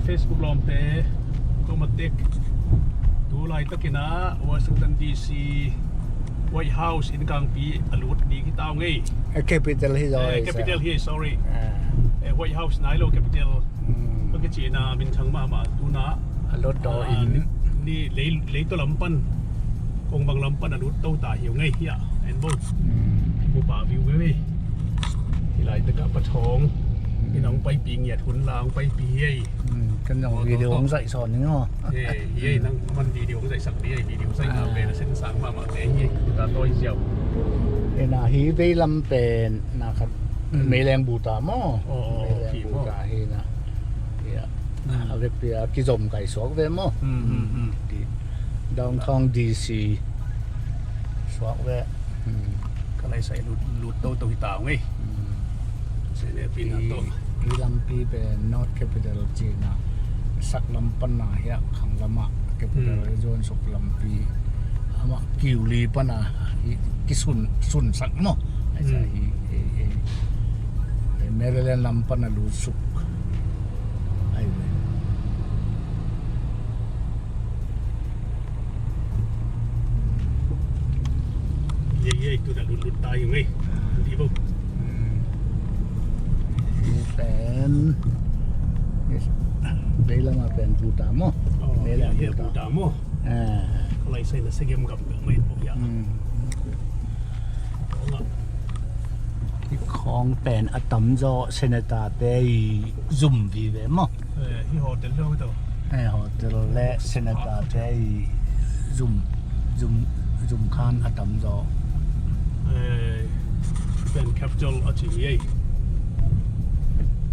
Facebook ลอมเตะก็มาเต็กดูไลตะกินะวอชิงตันดีซีไวท์เฮาส์อินกลางปีอลุดดีกี่ตาวไง capital here capital here sorry White House ไหนโล capital ก็คือจีน่ามินทังมาดูนะ รถดออินนี่เลยตัวลำปันคงบางลำปันอนุเต้าตาเหี่ยวไงเฮียเอ็นโบบูป่าวิวไว้ที่ไรตะกะปะทองพี่น้องไปปีเงียดหุ่นลางไปปีเฮ้ยกันอย่างวิดีโอใส่สอนนี่เนาะเฮ้ยนั่งมันวิดีโอใส่สักดีวิดีโอใส่นาเวนะเส้นสางมาเฮ้ยตาโตยเจียวน่ะฮีไปลำเป็นนะครับไม่แรงบูตาหม้อไม่แรงบูตาเฮนะเอาไปเปียกิจมไก่สวกเวมดีดองทองดีซีสวกเวก็เลยใส่ลุดโตตัวตาไงใส่เนี่ยปีนั้นโตปีลำปีเป็น North Capital จีนะสักลำปันนาเฮียขังลำมะ Capital โซนสุกลำปีอามากิวลีปันนากิสุนสักเนาะไอ้ใช่เมริแลนด์ลำปันนาลูสุกไอ้เว้ยเย่ตัวนั้นลุดตายอยู่ไงดีปุ๊บเป็นเบลมาเป็นบูตามอเบลบูตามอก็เลยใส่ในเสื้อกับไม่พวกอย่างที่ของเป็นอะตอมโจเซนตาเตยซุ่มวีเวมอที่โฮเทลเราตัวโฮเทลและเซนตาเตยซุ่มคันอะตอมโจเป็นแคปิตอลอาชีพ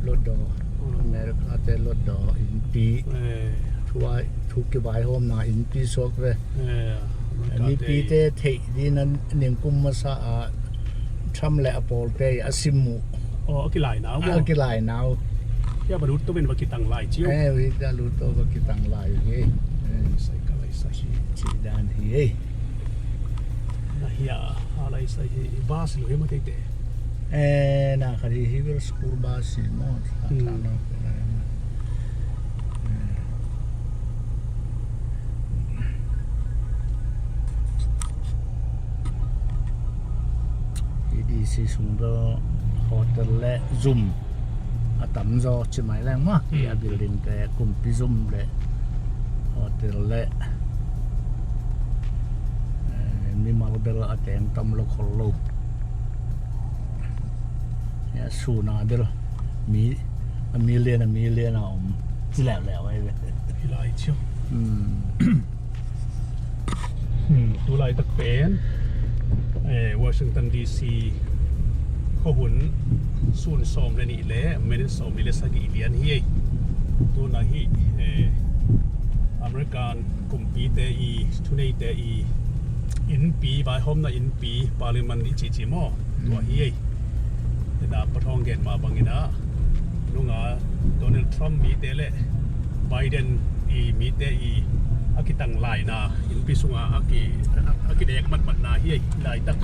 รถดออเมริกาเตรถดออินปีทุกกี่ใบโฮมนาอินปีสวกเวอันนี้ปีเตเทดีนั้นหนึ่งกุมมาซาทำแหละปอลเตยอาซิมูกี่ลายหนาวกี่ลายหนาวย่าบรรลุต้องเป็นวักิตังลายจิ้ววิจารุตัววักิตังลายเฮ้ยใส่กะไรใส่ชีดานเฮ้ยนะเฮียอะไรใส่บาสหรือมาเตะน่าคดีฮิเวอร์สคูลบาสิมอสทางนั้นดีสิสุงก็โฮเทลและซุ่มอาตั้มโจชิมายแรงมากที่บิลดิ้งแต่กลุ่มพิซุ่มเลยโฮเทลและมีมาลเบลอาเตงตั้มโลคอลโลเนี่ยสูนาเบลมีเลียนเอาที่แล้วไอ้เว้ยที่ไรเชียวดูลายตะเป็นวอชิงตันดีซีข้อหุ่นส่วนสมเลยนี่แหละไม่ได้สมนี่เลยสักกี่เหรียญเฮ้ยตัวนั้นฮีอเมริกันกลุ่มปีเตอีทุนเตอีอินปีบายโฮมนะอินปีปาร์ลิมันดิจิมอตัวเฮ้ยแต่ดาบประทองเกณฑ์มาบางอย่างนะลุงโดนัลด์ทรัมป์มีเตเล่ไบเดนมีเตอากิตังลายนาอินปีสุงอากิเด็กมันนาเฮียลายตัก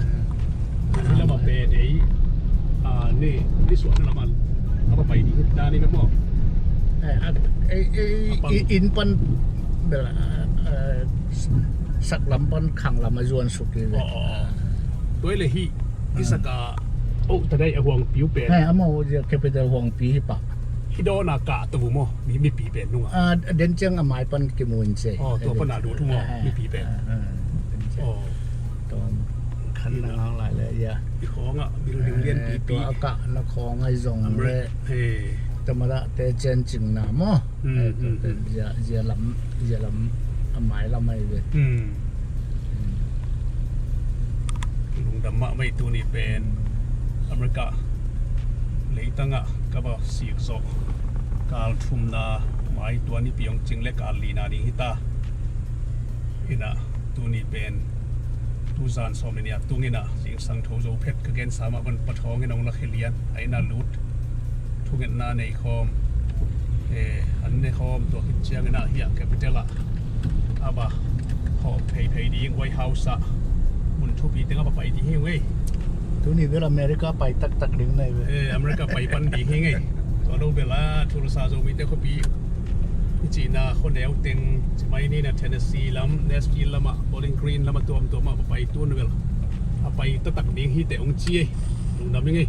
นี่เรามาเปย์นี่สวนนั่นละมันเอาไปดีด้านนี้ไหมหมออินปันเบลสักลำปันขังลำมาจวนสุดเลยตัวเลยฮีอิสกาโอ้แต่ได้ห่วงผิวเป็นเอามาจะแค่ไปแต่ห่วงปีปะฮิโดนากะตัวมั้งมีปีเป็นนุ่งเดินเจียงหมายปันกิมูนเซ่ตัวปันหนาดูทุ่งมีปีเป็นตัวขันน้องหลายเลยปีของมีเรียนปีตัวอากาศนักของไอ้จงเลยธรรมดาแต่เจนจิงน้ำมั้งเจียลำหมายลำไม่เลยลุงดำมะไม่ตัวนี้เป็นอเมริกาเลยตั้งก็บอกสีกโซการทุ่มนาหมายตัวนี้เปียงจริงและการลีนาดิฮิตาเห็นตัวนี้เป็นตูซานสมเนี่ยตัวนี้นะสิ่งสังโทโจเพชรก็เกณฑ์สามารถบรรพทองให้น้องนักเรียนไอ้นาลุดทุกเงินนาในคอมอันในคอมตัวคิดเชียงนะเฮียแกไปเจอละอาบ่าขอเพย์ดีไว้เฮาส์มุนทุบีตั้งเอาไปดีให้เว้ยตัวนี้เวลาอเมริกาไปตักดึงเลยเว้ยอเมริกาไปปันดีให้ไง ตัวเราเวลาทุรศาสตร์มีแต่คนปีจีน่าคนแนวเต็งสมัยนี้นะเทนเนสซีลำเนสกิลลำอ่ะบอลลิงกรีนลำมาตัวมาไปตัวนึงเวลาไปตักนี้ที่แต่องค์จีลุงดำยังไง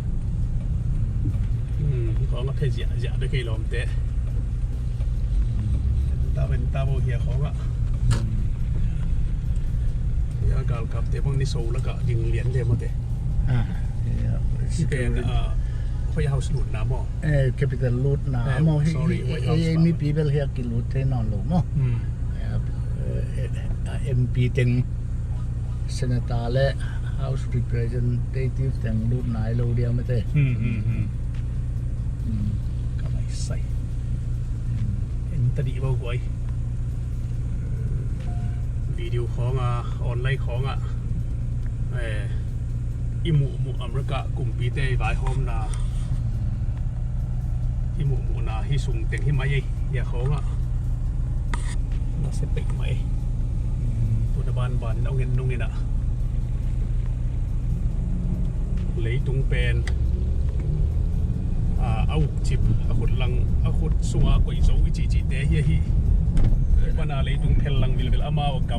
ของก็แค่จะไปเคยลองแต่ตาเป็นตาโบเฮียของอ่ะยากาลกับแต่พวกนี้โซแล้วก็ยิงเหรียญเลยมั้งแต่ที่เป็นพยาเฮาสลุดน้ำมั้งcapital loot น้ำมั้งมี people here กิน loot ที่นอนลงมั้งMP เต็ง senator และ house representative แต่ง loot ไหนเราเดียวไม่ได้ก็ไม่ใส่เห็นตดีบ่กวยวิดีโอของออนไลน์ของอิมุอเมริกากลุ่มปีเต้ไวโฮมนาอิมุนาที่สูงเต็งที่ไม่อย่าของน่าเสพติดไหมตัวบ้านเอาเงินนี่นะเลยตรงเป็นเอาจิบเอาขุดลังเอาขุดสัวก๋วยโซ่จีเตะเฮียวันอะไรตรงเพลลังวิลเอามาก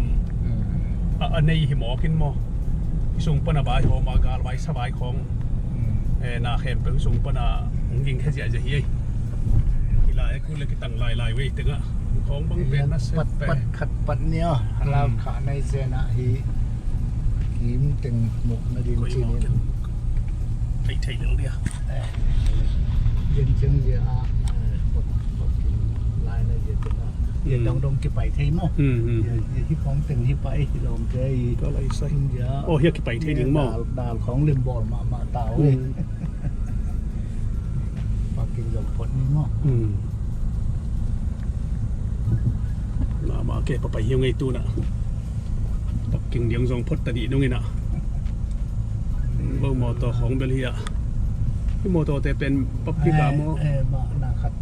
ำอันนี้หิมอกินมอส่งปนาบายหอมากาลไว้สบายของนาเข้มเป็นส่งปนายิงแค่จะเฮียกีฬาไอ้คุณเลยกิตั้งลายเว้ยถึงของบางเป็นนะปัดขัดปัดเนี่ยเราขาในเซนะฮีกิมตึงหมกนาดินจีนี่ไอ้ไทยเรื่องเดียวเย็นจังเยอะลายในเย็นจังเย็นดงกี่ไปไทยมั้งที่ของตึงที่ไปที่ลงเจอก็เลยใส่เยอะโอ้เฮียกี่ไปไทยถึงมั้งดาวของลิมบอลมาเต่าเลยปากกินยมพดนี่มั้งมาเก็บไปยังไงตู้น่ะปักกิ่งเดียงทรงพดตะดีนู่นไงน่ะบ่มอตัวของเบลเฮียที่มอตัวแต่เป็นปั๊บพิการมั้งมาหน้าขัด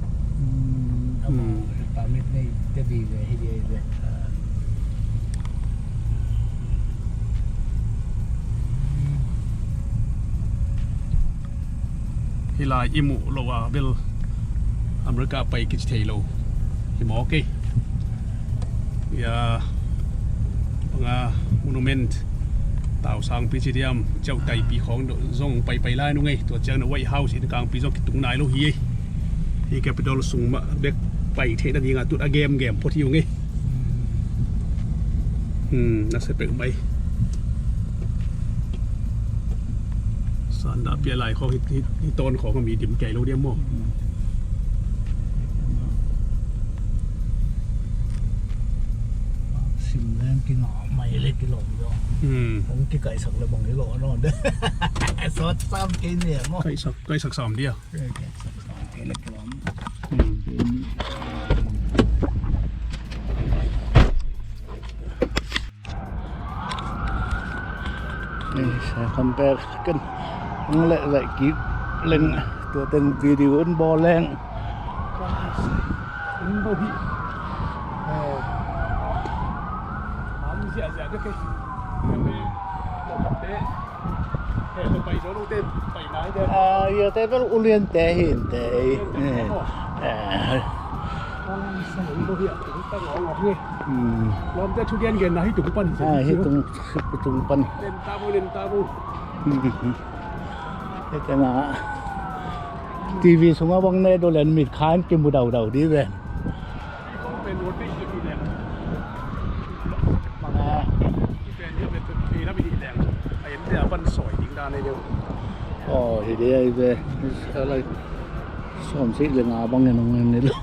ปามิดนี่จะดีเลยให้ดีเลยฮิลาอิมุโลวาเบลอเมริกาไปกิจเทโลฮิมอกี้ยาโมนูเมนต์ต่าวสังพิจิตรมเจ้าไต่ปีของส่งไปไล่นู่นไงตัวเจ้าในไวท์เฮาส์ที่กลางปีส่งตุงนายโลฮีที่แกไปดอลสูงมาเด็กไปเทนดีงาตุดเกมพอที่อยู่ไงน่าเสียเปรียบไหมสันดาเปียไหลของที่ต้นของมีดิ่มไก่โลเดียมมั้งสิมแล้วกินหน่อไม่เล็กกิโลเดียวผมกินไก่สักเลยบางกิโลนอนเด้อสดซ้ำกินเนี่ยมั้งไก่สัก3เดียวไก่สัก2เล็กกิโลนี่ใช้คอมเพลกันนั่นแหละกิบเล่นตัวเต็งวิดีโอบอลแรงบอพี่เสียก็คือไปโซลูเต้ไปไหนเด้อเต้เป็นอุเรียนแต่เห็นแต่สมุนโบเฮียถึงตั้งงอกนี่ลมจะทุเรียนกันนะให้ตุงปันให้ตุงปันเล่นตาบูแต่นะทีวีสมมติว่าในโดนเล่นมีค้านกินบุดาวดีเว้ยเป็นรถที่ดีแรงมาแล้วที่เป็นที่เป็นปีแล้วมีดีแรงไอ้เดี๋ยวมันสวยจริงด้านในเดียวอ๋อเฮ้ยเดี๋ยวเว้ยอะไรสมศิลป์งาบางเงินงนี่ลูก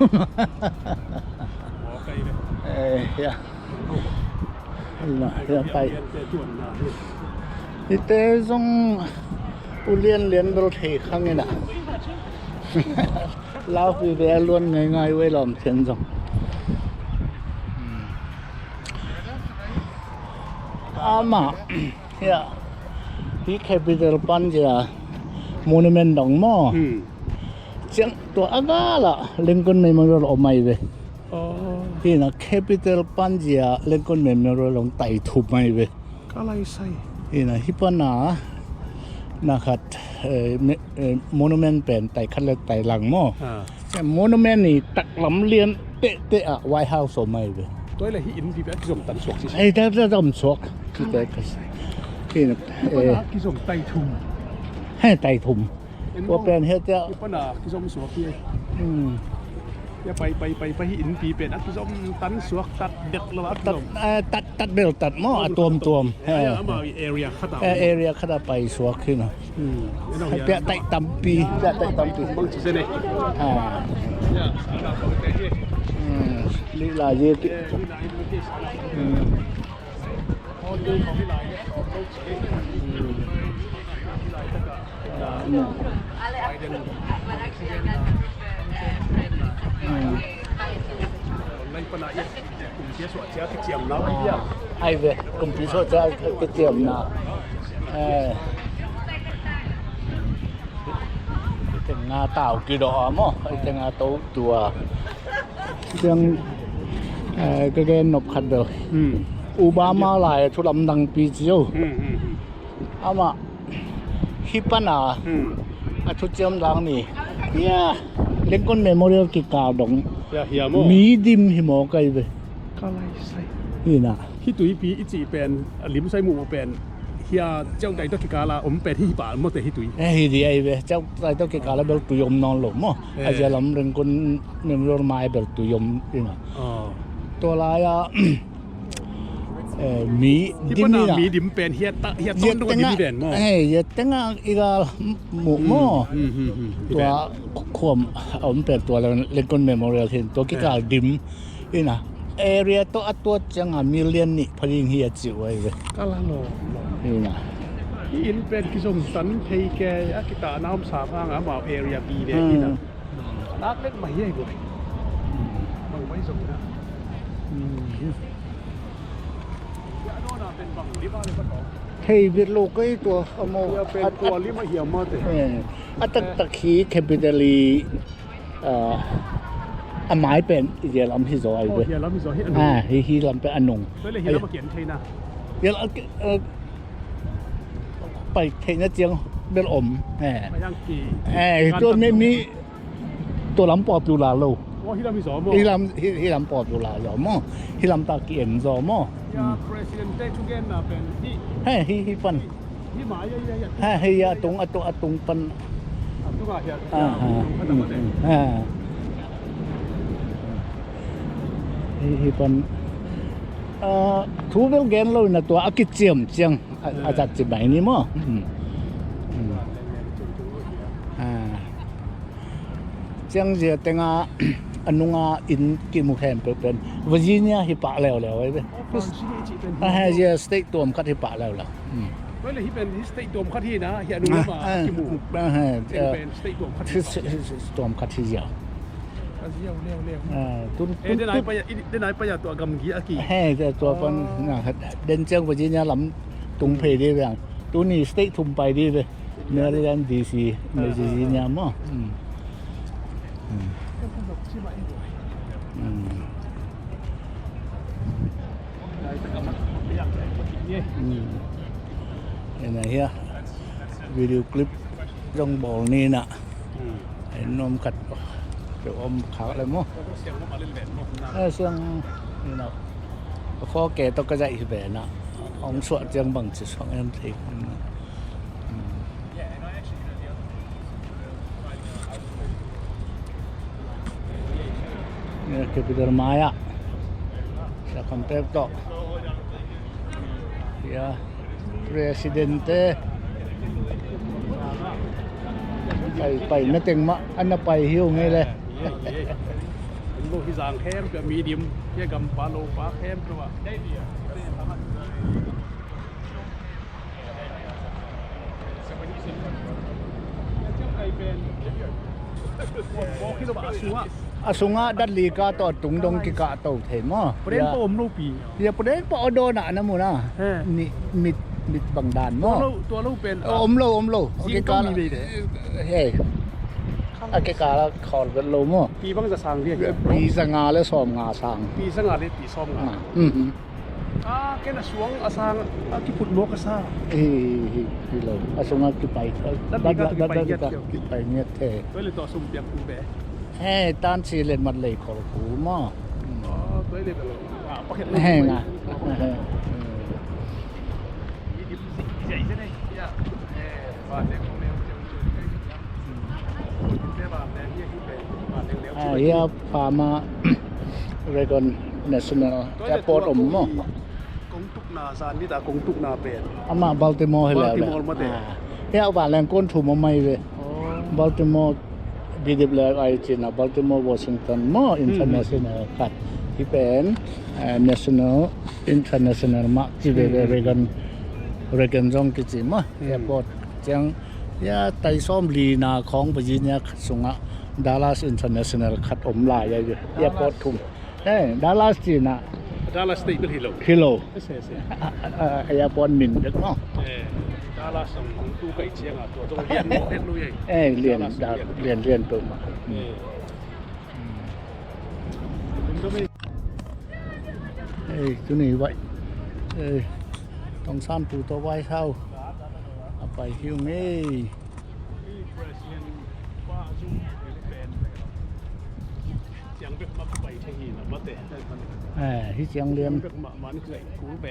เฮียไปนี่เต้ส่งอุเรียนเรียนรถเทข้างนี้นะลาวฟีเวล้วนง่ายๆไว้หลอมเส้นส่งมาเฮียที่แคปิตอลปันจะโมนูเมนต์ดองหม้อเสียงตัวอากาล่ะเล่นคนไม่มาเราเอาไม่เลยที่นะแคปิตอลปันจะเล่นคนไม่มาเราลงไต่ทุบไม่เลยก็ไรใส่ที่นะฮิปนา นะครับโมนูเมนต์เป็นไต่คันเล็กไต่หลังหม้อ แต่โมนูเมนต์นี่ตักลำเลียนเตะไวท์เฮาส์สมัยเลย ตัวอะไรที่อินพี่แบบกิสมตันสวกสิ ไอ้แต่จะต้องสวกที่แต่ก็ที่นะ กิสมไตทุ่ม ให้ไต่ถุมว่าเป็นเฮ็ดเจ้า ปนากิสมสวกที่อย่าไปอินพี่เป็นกิสมตันสวกตัดเด็กแล้วกิสม ตัดเบลตัดหม้อตัวมเอามาเอเรียขนาดเอเรียขนาดไปสวกขึ้นนะให้เปะไต่ตำปีเปะไต่ตำปี บางทีเนี่ยลีลาเยอะไอ้เว้ยกุมพิโซจะกระเทียมนะถึงงาเต่ากี่ดอกมั้งไอ้ถึงงาโตตัวยังก็แกนบขัดเดียวอุบามาหลายทุลำดังปีเจียวอามาฮิปนาทุเจียมดังนี่เนี่ยเล่นก้นเมมโมเรียลกิกาดงมีดิมหิมอไกไปก็ไรใส่นี่นะที่ตุยปีอีจีเป็นลิมใส่หมูเป็นเฮียเจ้าใดตัวกิกาละผมเป็นที่ป่าหมดแต่ที่ตุยดีไอ้เว้เจ้าใดตัวกิกาละเบลตุยมนอนหลงมั้งไอ้เจ้าลำเล่นก้นเมมโมเรียลไม้เบลตุยมนี่นะตัวลายมีดิมนี่มีดิมเป็นเฮียต้นตัวดิมเป็นมั้งเฮียตั้งอีกหมูมั้งตัวขวมผมเป็นตัวเล่นก้นเมมโมเรียลเห็นตัวกิกาดิมนี่นะเอเรียตัวจังมิลเลียนนี่พอดีเฮียจิ๋วไอ้เว้ก็ละโลนี่นะที่อินเป็นกิสมสันเทแกกิตาน้ำสาพังมาเอเรียปีเดียนี่นะนักเล่นใหม่ใหญ่กว่าบางไม่สมนะเฮ้ยเวทโลกไอ้ตัวอโมเป็นตัวลิมาเหี่ยวมาแต่ตะขีแคปิตอลีหมายเป็นเดี๋ยวลำที่สอยเว้ยเดี๋ยวลำที่สอยฮีลำเป็นอันนงเดี๋ยวเรามาเขียนเทนะเดี๋ยวไปเทนะเจียงเบลอมไปยังกี่ตัวไม่มีตัวลำปอบอยู่ลาโลฮิลำที่สองฮิลำปอบอยู่ลาโลมั้งฮิลำตาเกียนซอมั้งPresidente Chugena เป็นที่ฮิปันที่หมายเยอะๆเฮียตรงปันตุกาเฮียฮิปันทูเบลเกนเลยนะตัวอากิเจียมเจียงอาจารย์จีบไหนนี่มั้งเจียงเจียแต่งอันนู้นอินกินมุขแฮมเป็นวอร์จิเนียฮิปะแล้วไอ้เว้ยเจียสเต็กตัวมคัดฮิปะแล้วก็เลยที่เป็นสเต็กตัวมคัดที่นะเฮียนุ่มมากิมูเป็นสเต็กตัวมคัดตัวมคัดที่เจียวตุนได้ไหนไปอย่างตัวกำกี้อากีแต่ตัวเป็นนะครับเดนเจียงวอร์จิเนียลำตุงเพย์ได้แบบตัวนี้สเต็กทุ่มไปดีเลยเนื้อได้กันดีซีเนื้อวอร์จิเนียมั้งเห็นไหมเฮียวิดีโอคลิปตรงบ่อนี่นะเห็นนมกัดเดี๋ยวอมขาอะไรมั้งเสียงนี่นะพอแกต้องกระจายอีกแบบนะองสวดจังบังจะสองอันทีนี่คือพิธีมายาจะคอนเทนต์ต่อya presidente ไปไม่เต็งมะอันน่ะไปหิ้วไงเลยลูกที่สั่งแคมแบบมีดิมเกี่ยกับปลาโลปลาแคมตัวได้ดีอ่ะอาสุงะดัดลีกาต่อตุงดงกิกาต่อเทมอ่ะประเด็นปอมลูปีเดี๋ยวประเด็นปอโดน่ะนะมูนะนี่มิดบังดานมั้งตัวลูเป็นอมโลกิกาเฮ้ยอากิกาละขอดเป็นโลมั้งปีบังจะสั่งเรียกปีสังงาและซ้อมงาสั่งปีสังงาและปีซ้อมงา cái là xuống ở sang cái phụt nước ở xa hi lo asonga ki pai ki pai net the tôi lên tòa sùng biếc cũng bé tan si len mat lei khol ku mo tôi lên bắt hiện he nga dậy thế này và để không nêu ya Pama Regon National Airport mo công túc na san đi ta công túc na bền ama Baltimore hello Baltimore mà thế ya ba lan kon thu mo mai ve Baltimore bidib la ai china Baltimore Washington mo international kat hi pen national international ma chi ve Regon jong ki chi ma airport chang ya tai som li na khong Virginia sunga Dallas International คัดอมลายอยู่แอร์พอร์ตทุ่มDallas จีน่ะ Dallas state เป็นฮิโล เสียแอร์พอร์ตมินเด็กเนาะDallas ของตู้ไก่เชียงอ่ะตัวต้องเรียนเรียนรู้เองเรียนตัวมาตัวนี้ไว้ต้องสร้างปูตัวไว้เท่าเอาไปฮิวมี่ที่เชียงเรียนมันเกิดกูแบ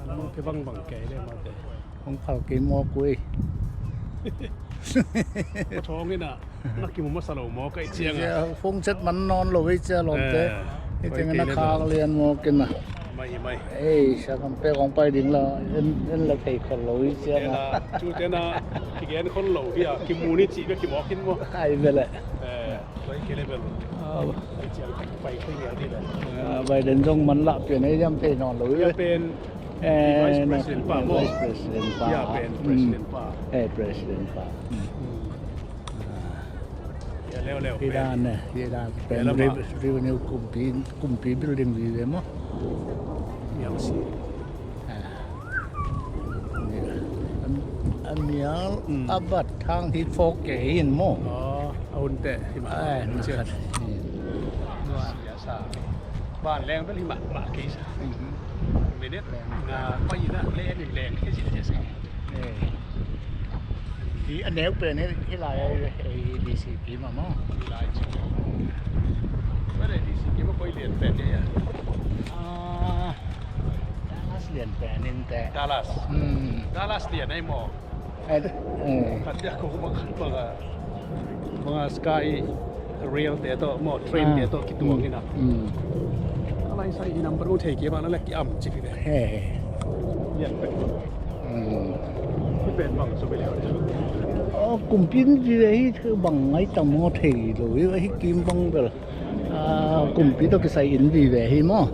มันก็บังแกได้มาแต่ของเขากินมอกุยท้องนี่น่ะนักกินมัสลาหมอไก่เชียงฟงเช็ดมันนอนหลอยเจ้าหลงเต้ที่เชียงนักข่าวเรียนมอกินน่ะไม่ชาคำเป้ของไปดิ่งละเอ็นละไก่คนหลอยเจ้านะจูเจน่ะที่แกนคนหลอยที่อ่ะกินมูนี่จีก็กินหมอกินมั้งไอ้เบลเลยไปเกลเลเบลเชียงไปขึ้นอย่างนี้เลยไปเดินจงมันละเปลี่ยนให้ย่ำเป็นนอนหลอยเป็นVice President ป่ะมั้ง Vice President ป่ะเป็น President ป่ะPresident ป่ะเร็วที่ด้านเนี่ยที่ด้านเป็นรีวิวกลุ่มปี building ดีเลยมั้งอย่างสิอันนี้อับัดทางที่โฟกัสเห็นมั้งเอาแต่หิมะเชื่อบ้านแรงเป็นหิมะมากี่สไม่เด็ดแรงก็ยินนะแรงแค่สิเสียที่อันนี้เป็นที่ลายดีซีพีมามั้งลายชิไม่ได้ดีซีพีไม่ค่อยเรียนแปลนเนี่ยDallas เรียนแปลนนี่แต่ Dallas เรียนในหมอขัดยาของบางสกายเรียลแต่ตัวหมอเทรนแต่ตัวกี่ตัวนี่นะอะไรใส่น้ำปรุงเทกี่บ้างนั่นแหละกี่อ่ำจิบเลยเรียนเป็นที่เป็นบางสุดไปแล้วเนี่ยกลุ่มปิ้นที่ไอ้คือบังไอ้ตำมอเทหรือไอ้กิมบังเบลกลุ่มปิ้นต้องใส่อินดีเลยมั้ง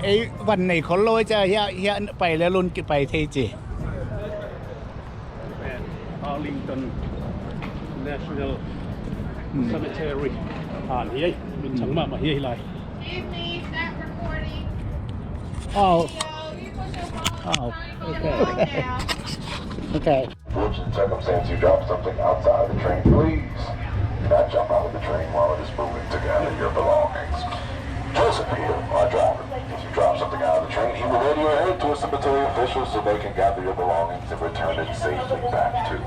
ไอ้วันไหนเขาโรยจะเฮียไปแล้วลุนไปเทจีArlington National Cemetery ผ่านเฮียลุนฉังมาเฮียไรOkay. Fortunate circumstance, you drop something outside the train, please. Do not jump out of the train while it is moving to gather your belongings. Joseph here, our driver. If you drop something out of the train, he will radio ahead to a cemetery official so they can gather your belongings and return it safely back to you.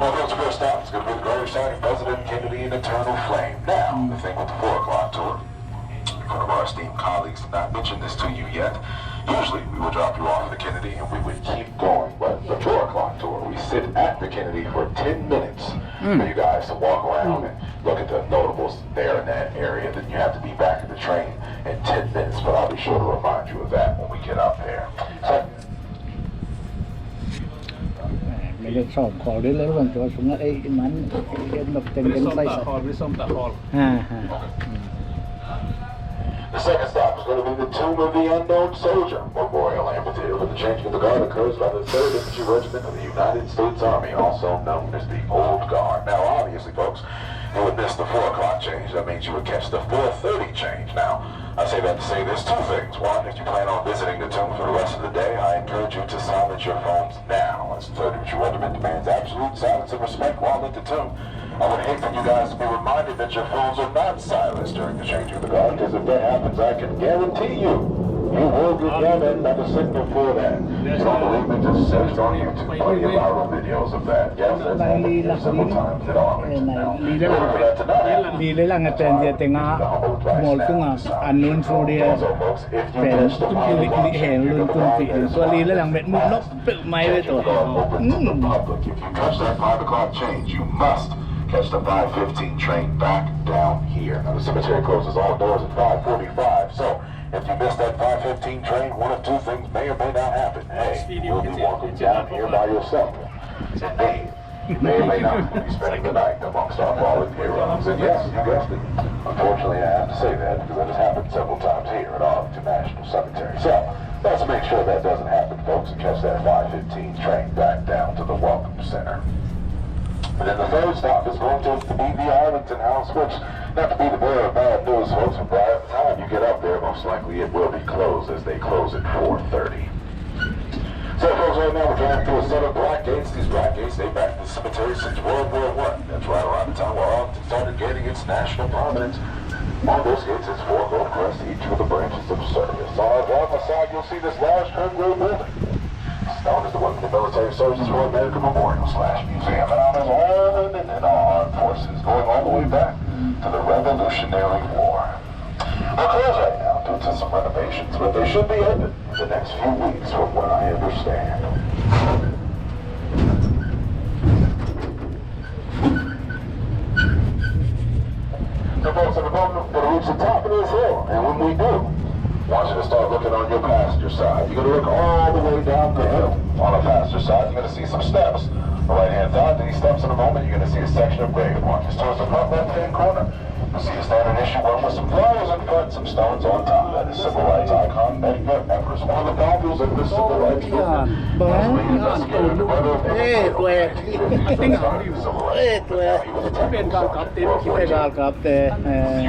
Now, those first stop is going to be the gravesite of President Kennedy in eternal flame. Now, the thing with the 4 o'clock tour. One of our esteemed colleagues did not mention this to you yet. Usually, we would drop you off at the Kennedy and we would keep going. But the 4 o'clock tour, we sit at the Kennedy for 10 minutes for you guys to walk around and look at the notables there in that area. Then you have to be back at the train in 10 minutes, but I'll be sure to remind you of that when we get up there. So, ไม่ได้สอบขอได้เลยวันตัวสมมติไอ้มันเอ็นแบบเต็มไส้คอไม่ส้มตาคอ The second stop is going to be the Tomb of the Unknown Soldier Memorial Amphitheater. the changing of the guard occurs by the 3rd Infantry Regiment of the United States Army, also known as the Old Guard. Now, obviously, folks, you would miss the 4 o'clock change. That means you would catch the 4:30 change. Now, I say that to say there's 2 things. One, if you plan on visiting the tomb for the rest of the day, I encourage you to silence your phones now, as the 3rd Infantry Regiment demands absolute silence and respect while at the tomb. I would hate for you guys to be reminded that your phones are not silenced during the changing of the guard, because if that happens, I can guarantee you will get yelled at the signal for that. You don't believe me? Just search on YouTube. Plenty of viral videos of that. Yes, that's happened here several times at Arlington. Now, for that to not happen, Lile lang aten dia tengah mall tu ngah anun so dia pen tu hen lun tu pi so lile lang bet muk nok pe mai be tu. If you catch that 5 o'clock change, you must catch the 5:15 train back down here. Now, the cemetery closes all doors at 5:45, so if you miss that 5:15 train, one of 2 things may or may not happen. Hey, you'll be walking down here by yourself. Indeed, you may or may not be spending the night amongst our fallen heroes. And yes, you guessed it. Unfortunately, I have to say that because it has happened several times here at Arlington National Cemetery. So, let's make sure that doesn't happen, folks, and catch that 5:15 train back down to the Welcome Center. And then the 3rd stop is going to be the Arlington House, which, not to be the bearer of bad news, folks, but by the time you get up there, most likely it will be closed, as they close at 4:30. So, folks, right now we're driving through a set of black gates. These black gates date back to the cemetery since World War I. That's right around the time where Arlington started gaining its national prominence. On those gates is 4 gold crests, each with the branches of service. On our driver's side, you'll see this large curved gray building. It's known as the Women in Military Services for America Memorial / Museum, and honors all women in our armed forces, going all the way back to the Revolutionary War. They're closed right now due to some renovations, but they should be open in the next few weeks, from what I understand. So, folks, we're going to reach the top of this hill, and when we do, I want you to start looking on your passenger side. You're going to look all the way down the hill. On the passenger side, you're going to see some steps. On the right-hand side, these steps in a moment, you're going to see a section of grave markers. Towards the front left-hand corner, you'll see a standard issue one with some flowers in front, some stones on top. That is civil rights icon Medgar Evers, one of the founders of the civil rights movement.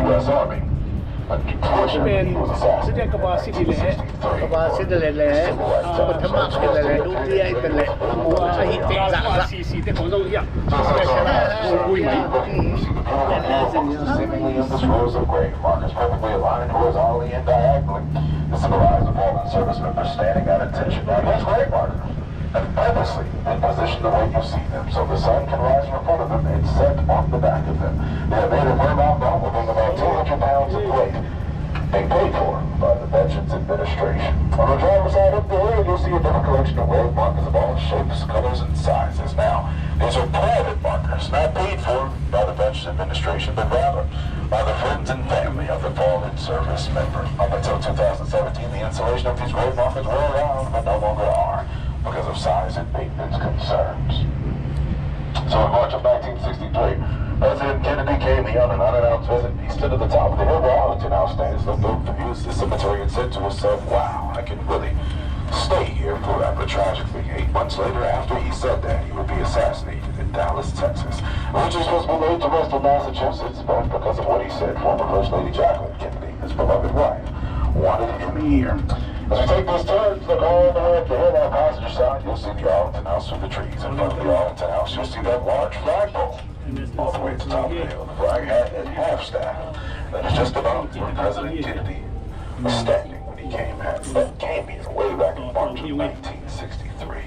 U.S. Army. เป็นแสดงกบาสิดิเลกบาสิดิเลสมธรรมะเป็นเลดูดีไอ้เป็นเลว่าหิตะละสีแต่ของเราอย่างคุยไหม Seemingly endless rows of grave markers, perfectly aligned horizontally and diagonally, to symbolize a fallen service member standing at attention. Now, these grave markers have purposely been positioned the way you see them, so the sun can rise in front of them and set on the back of them. They are made of Vermont bone, weighing about 200 pounds in weight, being paid for by the Veterans Administration. On the driver's side up the hill, you'll see a different collection of grave markers of all shapes, colors, and sizes. Now, these are private markers, not paid for by the Veterans Administration, but rather by the friends and family of the fallen service member. Up until 2017, the installation of these grave markers were around, but no longer are, because of size and maintenance concerns. So in March of 1963, President Kennedy came here on an unannounced visit. He stood at the top of the hill where Arlington House stands, looked over the views of the cemetery, and said to himself, wow, I can really stay here forever. Tragically, 8 months later, after he said that, he would be assassinated in Dallas, Texas, which is supposed to be laid to rest in Massachusetts, but because of what he said, former First Lady Jacqueline Kennedy, his beloved wife, wanted him here. As we take this turn, look all the way up the hill on the passenger side, you'll see the Arlington House through the trees. In front of the Arlington House, you'll see that large flagpole. All the way to the top of the hill, the flag had at half-staff. That is just about where President Kennedy was standing when he came here way back in March of 1963.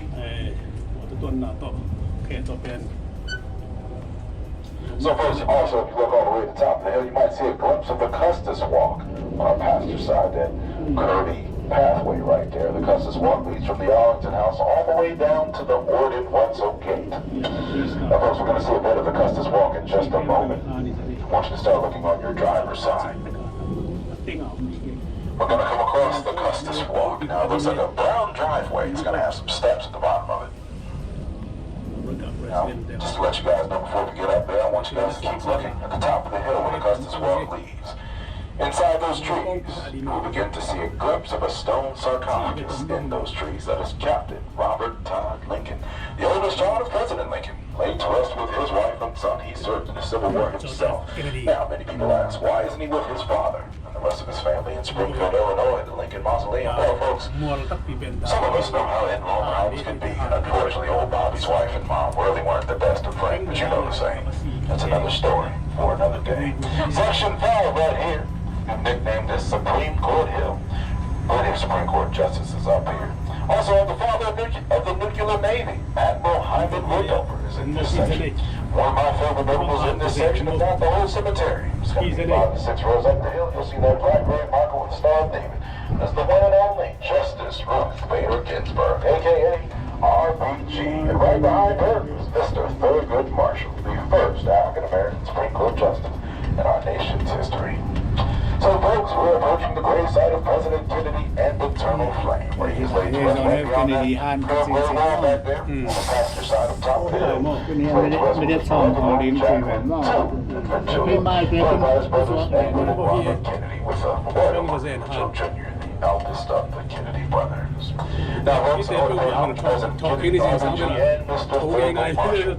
So folks, also, if you look all the way to the top of the hill, you might see a glimpse of the Custis Walk on our passenger side, that curvy pathway right there. The Custis Walk leads from the Arlington House all the way down to the Orden Wetzel Gate. Now folks, we're going to see a bit of the Custis Walk in just a moment. I want you to start looking on your driver's side. We're going to come across the Custis Walk. Now it looks like a brown driveway. It's going to have some steps at the bottom of it. Now, just to let you guys know before we get up there, I want you guys to keep looking at the top of the hill where the Custis Walk leads. Inside those trees, we begin to see a glimpse of a stone sarcophagus in those trees. That is Captain Robert Todd Lincoln, the oldest child of President Lincoln, laid to rest with his wife and son. He served in the Civil War himself. Now, many people ask, why isn't he with his father and the rest of his family in Springfield, Illinois, at the Lincoln Mausoleum? Well, folks, some of us know how in-law problems can be. Unfortunately, old Bobby's wife and mom really weren't the best of friends, but you know the saying. That's another story for another day. Section 5 right here. I've nicknamed this Supreme Court Hill. Plenty of Supreme Court justices up here. Also, the father of the nuclear navy, Admiral Hyman Rickover, is in this section. One of my favorite notables in this section, if not the whole cemetery. It's going to be 5 to 6 rows up the hill. You'll see that blackberry marker with the Star of David. That's the one and only Justice Ruth Bader Ginsburg, a.k.a. RBG. And right behind her is Mr. Thurgood Marshall, the first African-American Supreme Court justice in our nation's history. So, folks, we're approaching the grave site of President Kennedy and Eternal Flame, where he is laid to rest right beyond that gray wall back there on the passenger side of top of the hill. วันนี้ไม่ได้ซ้อมของลิ้นคือแบบว่าไม่ไม่เป็นคนสวมแบบ Robert Kennedy with a memorial to Joe Jr., the eldest of the Kennedy brothers. Now, folks, in order to pay homage to President Kennedy, RBG and Mr. Thurgood Marshall,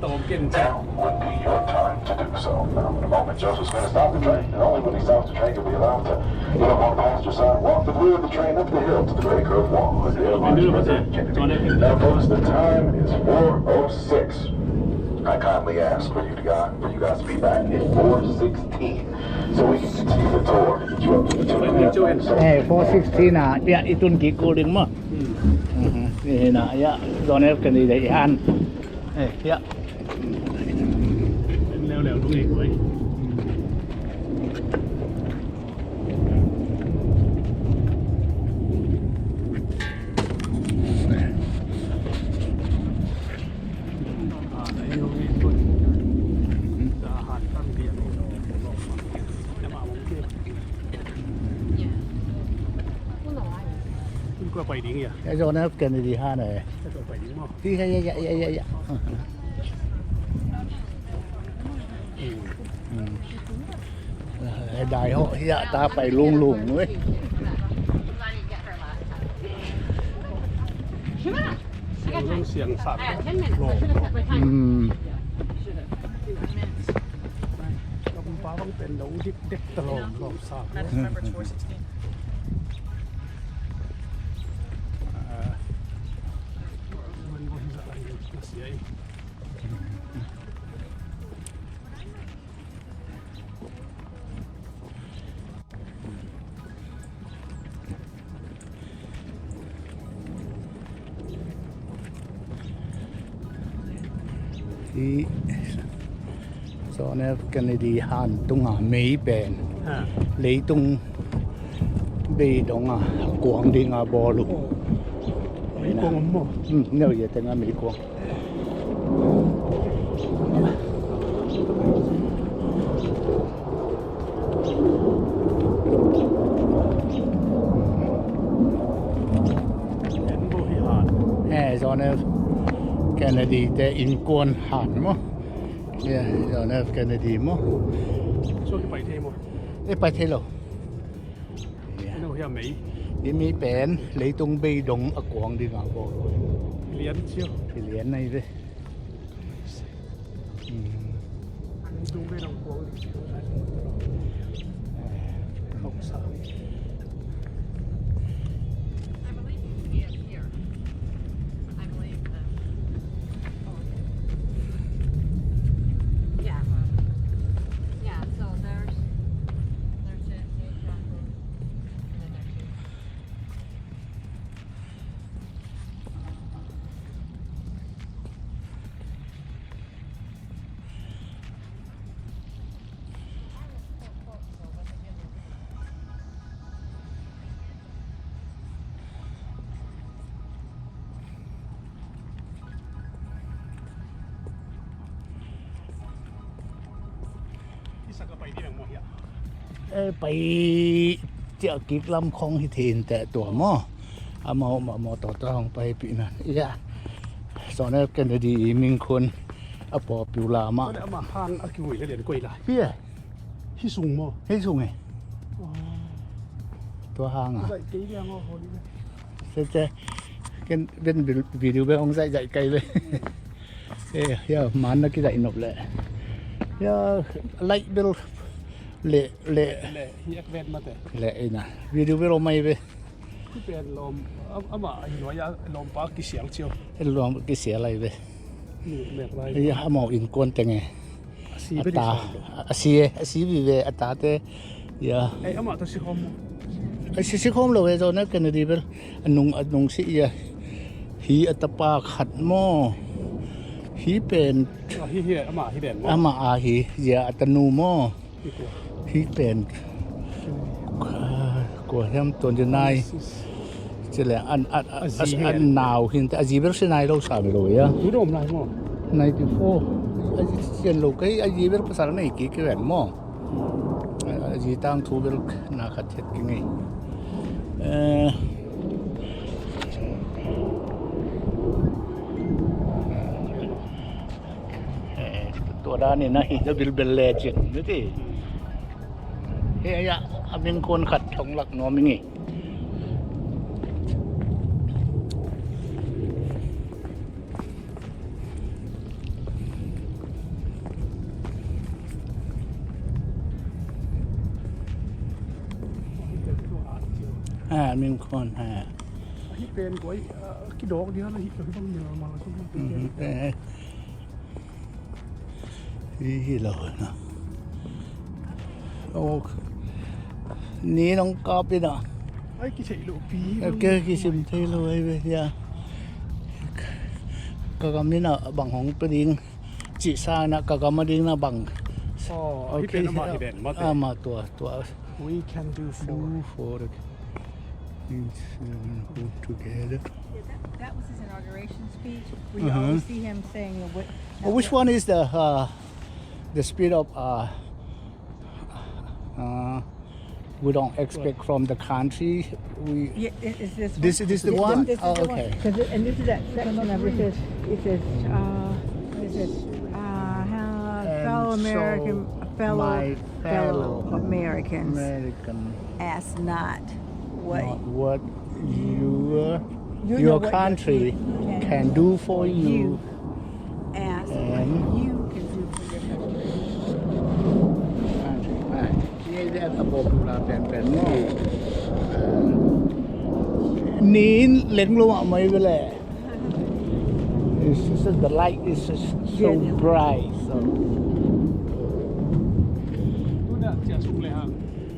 now would be your time to do so. Now, in a moment, Joseph's going to stop the train, and only when he stops the train will be allowed to get up on the passenger side, walk the rear of the train up the hill to the gray curved wall. And there lies President Kennedy. Now, folks, the time is 4:06. I kindly ask for you guys to be back at 4:16 so we can continue the tour and get you up to the two. 416 นะเนี่ยอีตุนกี่กูดึงมั้งนี่นะยะตอนนี้กันดีเลยอันยะเร็วๆตรงนี้ไว้ก็ไปดิ้งอ่ะ ไอ้โจนับกันดีห้าหน่อย ก็ไปดิ้งมั้ง ที่ให้ยะได้เหรอยะตาไปลุงเว้ยต้องเสียงสั่นโลกแล้วคุณป้าต้องเป็นน้องเด็กตลอดรอบสามที่โซนนี้กันดีหันตรงไม่เป็นเลยตรงเบดงกวางดิงบอลูไม่กวางมั้งเนี่ยอย่าแต่งไม่กวางโซนนี้แคนาดีแต่อินกวนหันมั้งเนี่ยโซนนี้แคนาดีมั้งช่วงที่ไปเทมั้งไปเทโลนี่เราไม่นี่มีเป็นเลยตรงเบดงกวางดิงบอลูเลี้ยนเชียวเลี้ยนในเลยดูเบดงกวางเขาสาวไปเจ้ากิ๊กลำคงที่เทนแต่ตัวหม้อเอามาต่อต้องไปปีนั้นสอนให้กันดีมีคนเอาปอปิวลามาเอามาพานอากิวเลยเรียนกวยละพี่ที่สูงมั้งให้สูงไง ตัวhàng à dạy kỹ đi không hồ đi sẽ cái bên video bên ông dạy cây về giờ mán nó cái dạy nộp lệ giờ lấy bên lệ hiếc ven mà thế lệ nè video bên ông mày về cái bên lom mà nói ya lom pa cái xiang chiêu lom cái xẻ lại về mẹ lại giờ màu in con thế nghe xí bên xí vì về ta thế giờ ấy mà tôi sẽ không si khom lo we zo na kan ri bel anung si ya hi atapa khat mo hi pen hi ama hi den ama a hi ya atanu mo hi pen ko hem ton je nai chele an naw hin ta ji bel se nai lo sa lo ya tú đồm này mo 94 chen lo kai ji bel pasal nei ki ke wen mo ji tang thu bel na khat het ki ngaiตัวด้านนี่นะจะบิลเบลเลจินนี่ดิเฮียมีคนขัดทองหลักน้อมนี่มีคนฮิเป็นกวยกี่ดอกเดียวแล้วฮิเป็นต้องเยอะมาแล้วก็เป็นฮีโร่นะโอ้นี่น้องกอบดินะไอ้กี่เฉยลูกปีเกกี่สิบเทโลไอ้เบียก็กำนี้นะบังของประดิงจีซ่านะก็กำมาดิงนะบังฮิเป็นมาฮิเป็นมาตัว we can do for together. That was his inauguration speech. We always see him saying which one is the speed of we don't expect from the country. This is the one. Okay. And this is that section of it says fellow Americans ask not what your country can do for you. Ask what you can do for your country. นี่เรียกระบบดูแลเป็นหม้อนี้เล็งลงมาไม่เป็นไร The light is so bright. So. นู่นน่ะเสียสูงเลยฮะ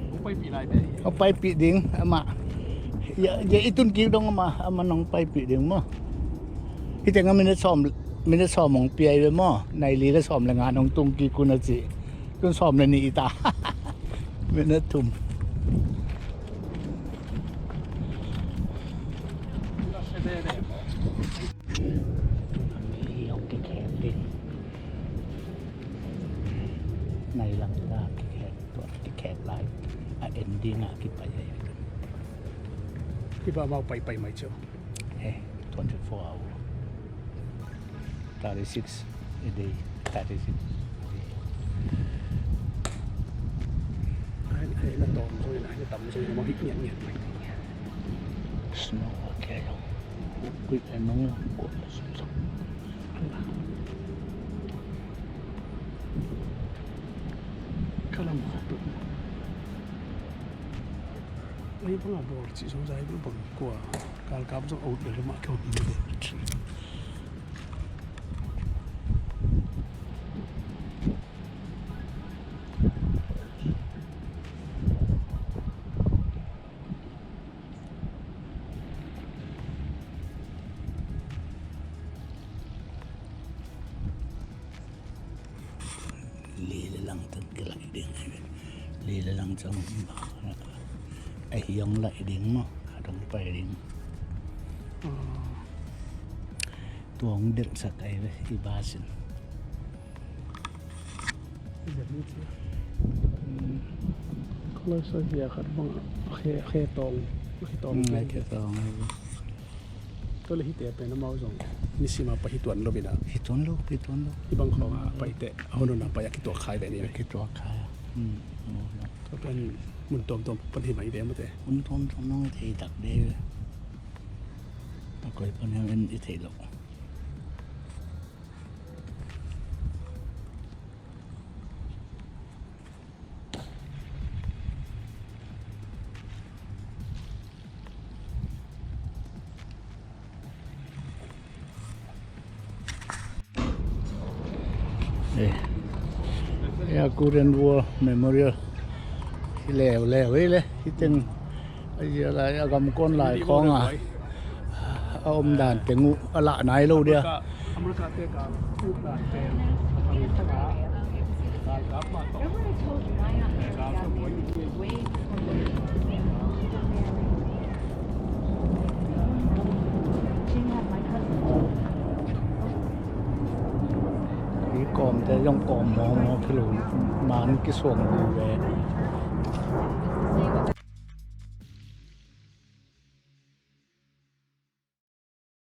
ผมไปปีไรไปเอาไปปีดิ้งมาอย่าอีตุนกิ้วดงมาน้องไปปีดิ้งมั้งที่แต่งไม่ได้ซ้อมของเปียเลยมั้งในลีก็ซ้อมแรงงานของตุงกีกุนจิก็ซ้อมในนี่ตาไม่ได้ทุ่มในหลังตาแขกตัวแขกลายเอ็นดิ้งอ่ะคิดไปใหญ่ที่บ้านเราไปไหมเจ้า24 hours 36 a day 36 ให้มันตอมช่วยนะให้ต่ำช่วยมาฮิกเงียบsnow แค่เราคุยกันน้องกดสุดข้าลำบากตัวนี่พวกเราบอกจีสงสัยพวกผมกลัวการกลับต้องเอาเดี๋ยวมาเข้าปีเลยลีลังจังไอ้ยองไหลดิ้งมั้งต้องไปดิ้งตัวของเด็กสักไอ้เว้ยอีบาสินเขาเลยเสียขัดบ้างเคตองไม่เคตองก็เลยฮิตเตะเป็นน้ำมันส่งนี่สิมาไปฮิตวันโลบินะฮิตวันโลที่บางเขาไปเตะเอาโน่นไปอยากฮิตตัวขายแบบนี้ฮิตตัวขายก็เป็น Mun tom pan hi mai de mo te. Un thon thon nó thì đặc đề nó coi phần em đi thấy lộ đây Korean War Memorial lèo ấy đấy cái tên bây giờ là gầm con lại con à ông đàn tiếng ngụ lạ này lâu đi à Amerika te ka pu da te ang tanga ka ka ma to. Remember I told you why not marry got married way before she had my cousin. cái còm te trong còm mò cái lùn mà cái xuồng về